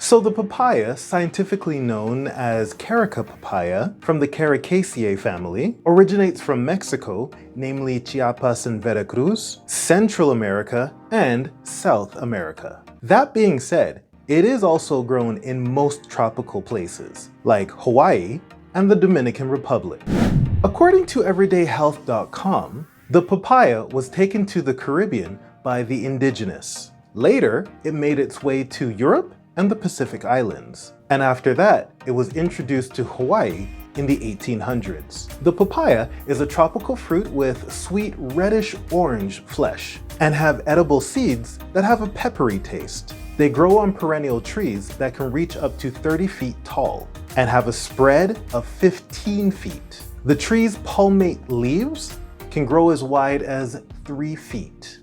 So the papaya, scientifically known as Carica papaya, from the Caricaceae family, originates from Mexico, namely Chiapas and Veracruz, Central America, and South America. That being said, it is also grown in most tropical places, like Hawaii and the Dominican Republic. According to everydayhealth.com, the papaya was taken to the Caribbean by the indigenous. Later, it made its way to Europe and the Pacific Islands. And after that, it was introduced to Hawaii in the 1800s. The papaya is a tropical fruit with sweet reddish-orange flesh and have edible seeds that have a peppery taste. They grow on perennial trees that can reach up to 30 feet tall and have a spread of 15 feet. The tree's palmate leaves can grow as wide as 3 feet.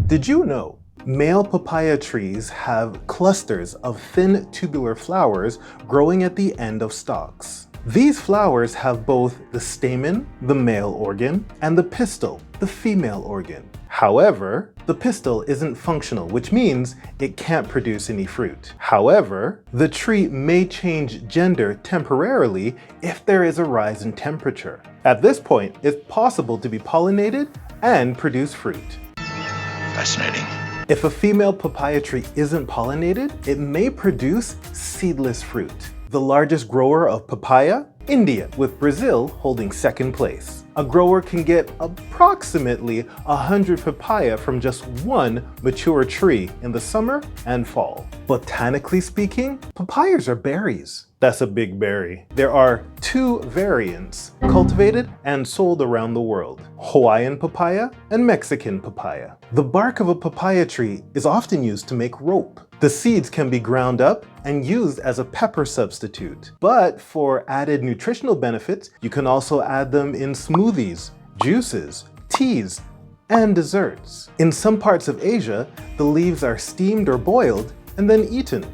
Did you know male papaya trees have clusters of thin tubular flowers growing at the end of stalks? These flowers have both the stamen, the male organ, and the pistil, the female organ. However, the pistil isn't functional, which means it can't produce any fruit. However, the tree may change gender temporarily if there is a rise in temperature. At this point, it's possible to be pollinated and produce fruit. Fascinating. If a female papaya tree isn't pollinated, it may produce seedless fruit. The largest grower of papaya? India, with Brazil holding second place. A grower can get approximately 100 papaya from just one mature tree in the summer and fall. Botanically speaking, papayas are berries. That's a big berry. There are 2 variants, cultivated and sold around the world: Hawaiian papaya and Mexican papaya. The bark of a papaya tree is often used to make rope. The seeds can be ground up and used as a pepper substitute. But for added nutritional benefits, you can also add them in smoothies, juices, teas, and desserts. In some parts of Asia, the leaves are steamed or boiled and then eaten.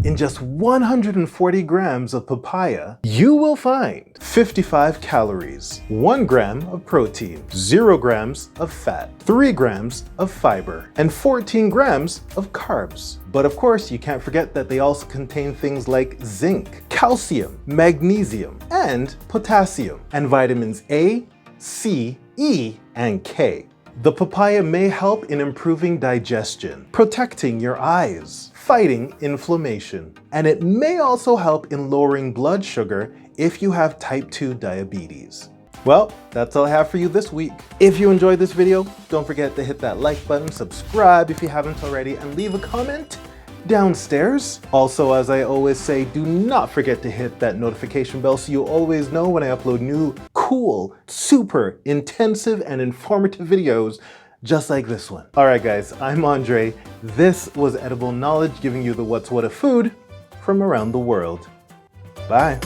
In just 140 grams of papaya, you will find 55 calories, 1 gram of protein, 0 grams of fat, 3 grams of fiber, and 14 grams of carbs. But of course, you can't forget that they also contain things like zinc, calcium, magnesium, and potassium, and vitamins A, C, E, and K. The papaya may help in improving digestion, protecting your eyes, fighting inflammation, and it may also help in lowering blood sugar if you have type 2 diabetes. Well, that's all I have for you this week. If you enjoyed this video, don't forget to hit that like button, subscribe if you haven't already, and leave a comment downstairs. Also, as I always say, do not forget to hit that notification bell so you always know when I upload new, cool, super intensive and informative videos just like this one. All right, guys, I'm Andre. This was Edible Knowledge, giving you the what's what of food from around the world. Bye.